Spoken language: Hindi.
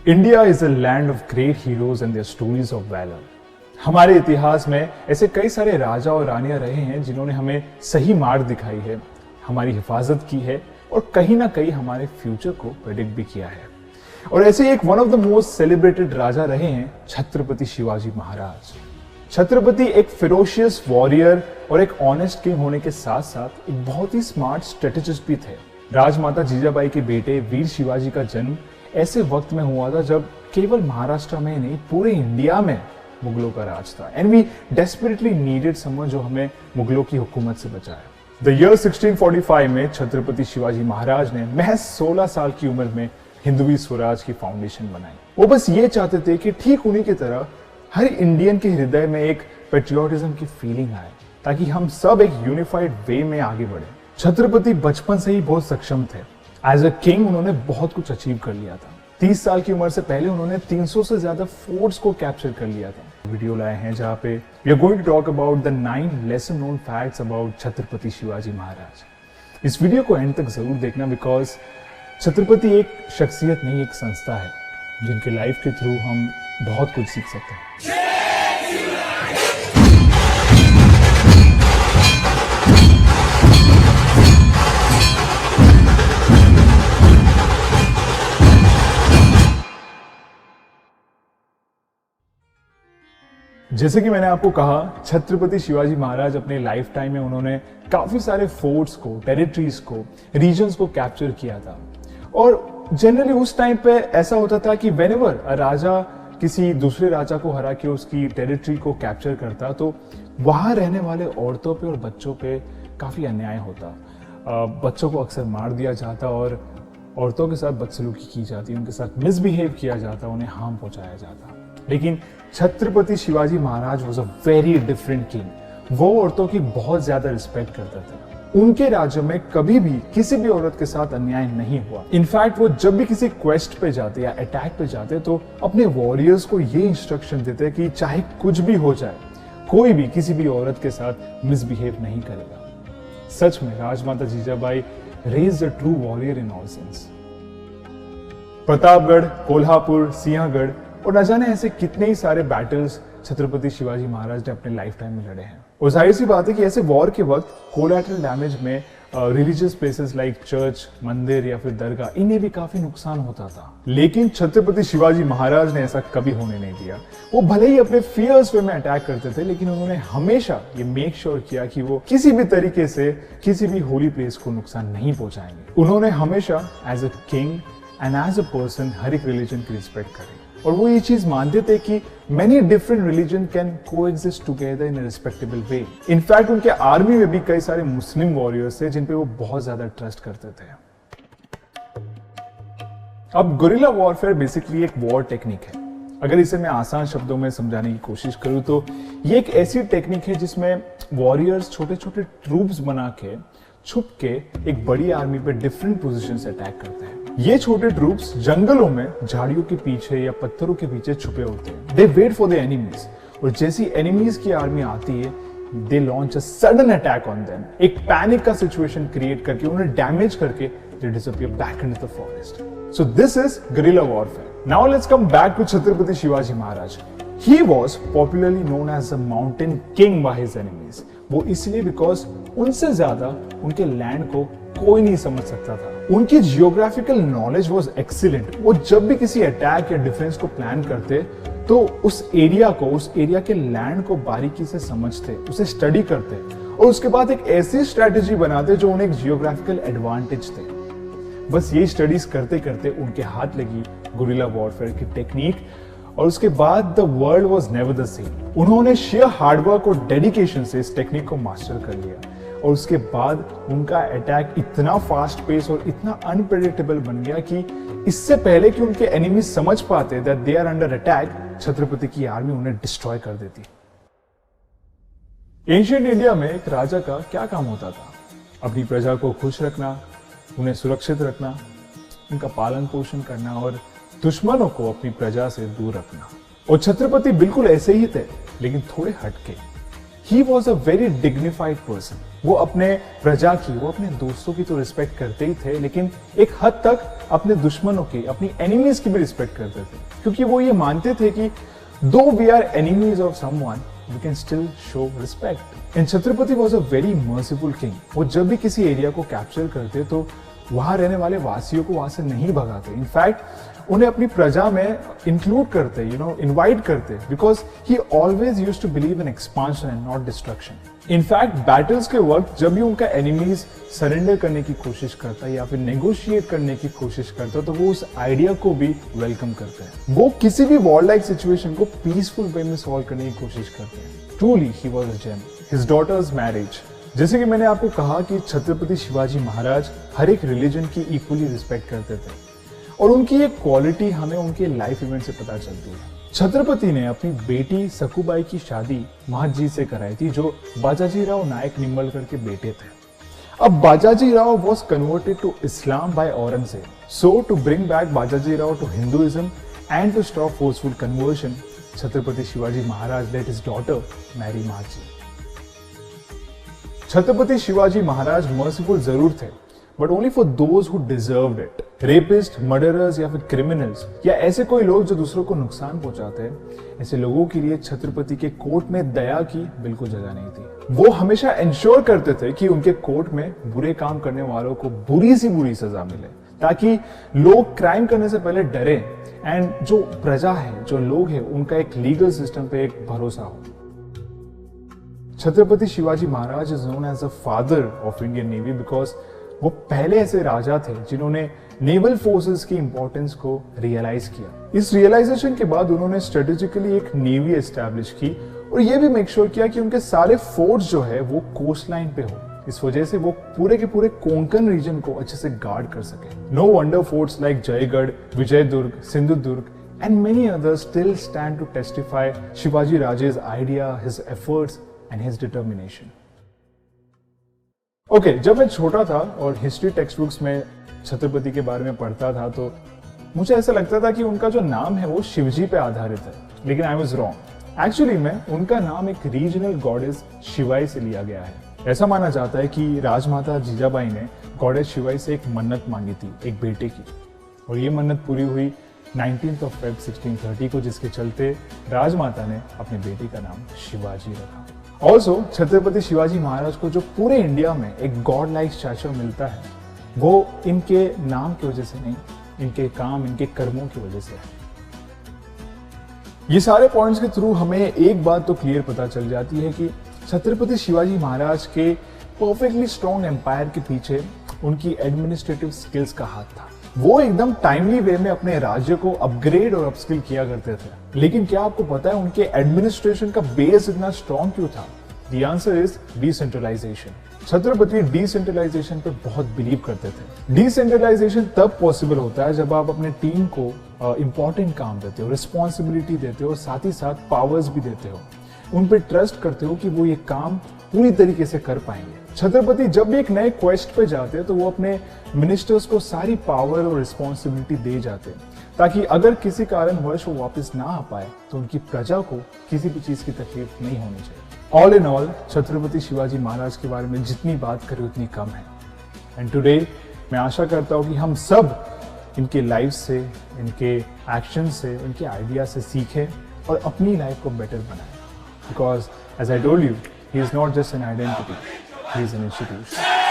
India is a land of great heroes and their stories of valour. हमारे इतिहास में ऐसे कई सारे राजा और रानियां रहे हैं जिन्होंने हमें सही मार्ग दिखाई है, हमारी हिफाजत की है और कहीं ना कहीं हमारे फ्यूचर को प्रेडिक्ट भी किया है। और ऐसे एक one of the most celebrated राजा रहे हैं छत्रपति शिवाजी महाराज। छत्रपति एक फेरोशियस वॉरियर और एक ऑनेस्ट किंग होने के साथ साथ एक बहुत ही स्मार्ट स्ट्रेटेजिस्ट भी थे। राजमाता जीजाबाई के बेटे वीर शिवाजी का जन्म ऐसे वक्त में हुआ था जब केवल महाराष्ट्र में नहीं पूरे इंडिया में मुगलों का राज था, and we desperately needed someone जो हमें मुगलों की हुकूमत से बचाए। द ईयर 1645 में छत्रपति शिवाजी महाराज ने महज 16 साल की उम्र में हिंदवी स्वराज की फाउंडेशन बनाई। वो बस ये चाहते थे कि ठीक उन्हीं की तरह हर इंडियन के हृदय में एक पेट्रियोटिज्म की फीलिंग आए, ताकि हम सब एक यूनिफाइड वे में आगे बढ़े। छत्रपति बचपन से ही बहुत सक्षम थे। एज अ किंग उन्होंने बहुत कुछ अचीव कर लिया था। 30 साल की उम्र से पहले उन्होंने 300 से ज्यादा फोर्ट्स को कैप्चर कर लिया था। वीडियो लाए हैं जहां पे we are going to talk about the 9 lesser known facts about Chhatrapati Shivaji Maharaj. इस वीडियो को एंड तक जरूर देखना, बिकॉज छत्रपति एक शख्सियत नहीं, एक संस्था है जिनके लाइफ के थ्रू हम बहुत कुछ सीख सकते हैं। जैसे कि मैंने आपको कहा, छत्रपति शिवाजी महाराज अपने लाइफ टाइम में उन्होंने काफी सारे फोर्ट्स को, टेरिटरीज को, रीजन्स को कैप्चर किया था। और जनरली उस टाइम पे ऐसा होता था कि व्हेनेवर अ राजा किसी दूसरे राजा को हरा के उसकी टेरिटरी को कैप्चर करता तो वहां रहने वाले औरतों पे और बच्चों पे काफी अन्याय होता। बच्चों को अक्सर मार दिया जाता और औरतों के साथ बदसलूकी की जाती, उनके साथ मिसबिहेव किया जाता, उन्हें हार्म पहुंचाया जाता। लेकिन Chhatrapati Shivaji Maharaj was a very different king. वो औरतों की बहुत ज्यादा रिस्पेक्ट करते थे। उनके राज्य में कभी भी किसी भी औरत के साथ अन्याय नहीं हुआ। इनफैक्ट वो जब भी किसी क्वेस्ट पे जाते या अटैक पे जाते तो अपने वॉरियर्स को ये इंस्ट्रक्शन देते कि चाहे कुछ भी हो जाए, कोई भी किसी भी औरत के साथ मिसबिहेव नहीं करेगा। सच में Rajmata Jijabai raised a true warrior in all sense. Pratapgarh, Kolhapur, Sinhagad और न जाने ऐसे कितने ही सारे बैटल्स छत्रपति शिवाजी महाराज ने अपने लाइफ टाइम में लड़े हैं। और जाहिर सी बात है कि ऐसे वॉर के वक्त कोलैटरल डैमेज में रिलीजियस प्लेसेस लाइक चर्च, मंदिर या फिर दरगाह, इन्हें भी काफी नुकसान होता था। लेकिन छत्रपति शिवाजी महाराज ने ऐसा कभी होने नहीं दिया। वो भले ही अपने फियर्स वे में अटैक करते थे, लेकिन उन्होंने हमेशा ये मेक श्योर किया कि वो किसी भी तरीके से किसी भी होली प्लेस को नुकसान नहीं पहुंचाएंगे। उन्होंने हमेशा as a king and as a person हर एक रिलीजन की रिस्पेक्ट करी। और वो ये चीज मानते थे कि many different religion can coexist together in a respectable way. In fact उनके आर्मी में भी कई सारे मुस्लिम वॉरियर्स थे जिन पे वो बहुत ज्यादा ट्रस्ट करते थे। अब गुरिल्ला वॉरफेयर बेसिकली एक वॉर टेक्निक है। अगर इसे मैं आसान शब्दों में समझाने की कोशिश करूं तो ये एक ऐसी टेक्निक है जिसमें वॉरियर्स छोटे छोटे ट्रूप्स बना के छुप के एक बड़ी आर्मी पे डिफरेंट पोजीशन से अटैक करते हैं। ये छोटे ट्रूप्स जंगलों में झाड़ियों के पीछे या पत्थरों के पीछे छुपे होते हैं। They wait for the enemies, और जैसी एनिमीज की आर्मी आती है they launch a sudden attack on them. एक पैनिक का सिचुएशन क्रिएट करके उन्हें डैमेज करके they disappear back into the forest. So this is guerrilla warfare. Now let's come back to Chhatrapati Shivaji Maharaj. He was popularly known as the mountain king by his enemies. वो इसलिए बिकॉज उनसे ज्यादा उनके लैंड को कोई नहीं समझ सकता था। उनकी जियोग्राफिकल नॉलेज वाज एक्सीलेंट। वो जब भी किसी अटैक या डिफेंस को प्लान करते तो उस एरिया के लैंड को बारीकी से समझते, उसे स्टडी करते और उसके बाद एक ऐसी स्ट्रेटेजी बनाते जो उन्हें एक जियोग्राफिकल एडवांटेज थे। बस यही स्टडीज करते करते उनके हाथ लगी गुरिल्ला वॉरफेयर की टेक्निक, और उसके बाद the world was never the same. उन्होंने शेयर हार्डवर्क और डेडिकेशन से इस टेक्निक को मास्टर कर लिया, और उसके बाद उनका अटैक इतना फास्ट पेस और इतना अनप्रेडिक्टेबल बन गया कि इससे पहले कि उनके एनिमीज समझ पाते that they are under attack, Chhatrapati की आर्मी उन्हें डिस्ट्रॉय कर देती। एंशिएंट इंडिया में एक राजा का क्या काम होता था? अपनी प्रजा को खुश रखना, उन्हें सुरक्षित रखना, उनका पालन पोषण करना और दुश्मनों को अपनी प्रजा से दूर रखना। और छत्रपति बिल्कुल ऐसे ही थे, लेकिन थोड़े हटके। He was a very dignified person. वो अपने प्रजा की, वो अपने दोस्तों की तो रिस्पेक्ट करते ही थे, लेकिन एक हद तक अपने दुश्मनों की, अपनी एनिमीज की भी रिस्पेक्ट करते थे, क्योंकि वो ये मानते थे कि though we are enemies of someone, we can still show respect. And Chhatrapati was a very merciful king. वो जब भी किसी एरिया को कैप्चर करते तो वहां रहने वाले वासियों को वहां से नहीं भगाते, इनफैक्ट उन्हें अपनी प्रजा में इंक्लूड करते, इनवाइट करते, because he always used to believe in expansion and not destruction. In fact battles के वक्त जब भी उनका एनिमीज सरेंडर करने की कोशिश करता या फिर नेगोशिएट करने की कोशिश करता तो वो उस आइडिया को भी वेलकम करते हैं। वो किसी भी वॉर लाइक सिचुएशन को पीसफुल वे में सॉल्व करने की कोशिश करते हैं। Truly he was a gem. His daughter's marriage, जैसे कि मैंने आपको कहा कि छत्रपति शिवाजी महाराज हर एक रिलीजन की इक्वली रिस्पेक्ट करते थे, और उनकी एक क्वालिटी हमें उनके लाइफ इवेंट से पता चलती है। छत्रपति ने अपनी बेटी सकुबाई की शादी महादजी से कराई थी, जो बाजाजी राव नायक निम्बलकर के बेटे थे। अब Bajaji Rao was converted to Islam by Aurangzeb, so to bring back Bajaji Rao to Hinduism and to stop forceful conversion, Chhatrapati Shivaji Maharaj let his daughter marry Mahadji. Chhatrapati Shivaji Maharaj merciful जरूर थे, but only for those who deserved it. Rapist, murderers या फिर क्रिमिनल्स या ऐसे कोई लोग जो दूसरों को नुकसान पहुंचाते हैं, ऐसे लोगों के लिए छत्रपति के कोर्ट में दया की बिल्कुल जगह नहीं थी। वो हमेशा इंश्योर करते थे कि उनके कोर्ट में बुरे काम करने वालों को बुरी सी बुरी सजा मिले, ताकि लोग क्राइम करने से पहले डरे एंड जो प्रजा है, जो लोग हैं, उनका एक लीगल सिस्टम पे एक भरोसा हो। Chhatrapati Shivaji Maharaj is known as the father of Indian navy because वो पहले ऐसे राजा थे जिन्होंने नेवल फोर्सेस की इंपॉर्टेंस को रियलाइज किया। इस रियलाइजेशन के बाद उन्होंने स्ट्रेटेजिकली एक नेवी एस्टैब्लिश की और ये भी मेक श्योर किया कि उनके सारे फोर्ट्स जो है वो कोस्ट लाइन पे हो। इस वजह से वो पूरे के पूरे कोंकण रीजन को अच्छे से गार्ड कर सके। No wonder forts like Jaigarh, Vijaydurg, Sindhudurg and many others still stand to testify Shivaji Raje's idea, his efforts and his determination. Okay, जब मैं छोटा था और हिस्ट्री टेक्स्ट बुक्स में छत्रपति के बारे में पढ़ता था तो मुझे ऐसा लगता था कि उनका जो नाम है वो शिवजी पे आधारित है, लेकिन आई वाज रॉन्ग। एक्चुअली में उनका नाम एक रीजनल गॉडेस शिवाई से लिया गया है। ऐसा माना जाता है कि राजमाता जीजाबाई ने गॉडेस शिवाई से एक मन्नत मांगी थी एक बेटे की, और ये मन्नत पूरी हुई 19th of Feb 1630 को, जिसके चलते राजमाता ने अपने बेटे का नाम शिवाजी रखा। ऑल्सो छत्रपति शिवाजी महाराज को जो पूरे इंडिया में एक गॉड लाइक स्टैचर मिलता है वो इनके नाम की वजह से नहीं, इनके काम, इनके कर्मों की वजह से है। ये सारे पॉइंट्स के थ्रू हमें एक बात तो क्लियर पता चल जाती है कि छत्रपति शिवाजी महाराज के परफेक्टली स्ट्रॉन्ग एम्पायर के पीछे उनकी एडमिनिस्ट्रेटिव स्किल्स का हाथ था। वो एकदम टाइमली वे में अपने राज्य को अपग्रेड और अपस्किल किया करते थे। लेकिन क्या आपको पता है उनके एडमिनिस्ट्रेशन का बेस इतना स्ट्रॉन्ग क्यों था? The answer is decentralisation. Chhatrapati decentralisation पे बहुत बिलीव करते थे। डिसेंट्रलाइजेशन तब पॉसिबल होता है जब आप अपने टीम को इंपॉर्टेंट काम देते हो, रिस्पॉन्सिबिलिटी देते हो और साथ ही साथ पावर्स भी देते हो। उन पे ट्रस्ट करते हो कि वो ये काम पूरी तरीके से कर पाएंगे। छत्रपति जब भी एक नए क्वेस्ट पे जाते हैं तो वो अपने मिनिस्टर्स को सारी पावर और रिस्पॉन्सिबिलिटी दे जाते हैं, ताकि अगर किसी कारणवश वो वापस ना आ पाए तो उनकी प्रजा को किसी भी चीज की तकलीफ नहीं होनी चाहिए। All in all Chhatrapati Shivaji Maharaj के बारे में जितनी बात करें उतनी कम है। एंड टुडे मैं आशा करता हूँ कि हम सब इनके लाइफ से, इनके एक्शन से, इनके आइडिया से सीखें और अपनी लाइफ को बेटर बनाएं। Because as I told you, he is not just an identity, he is an institution.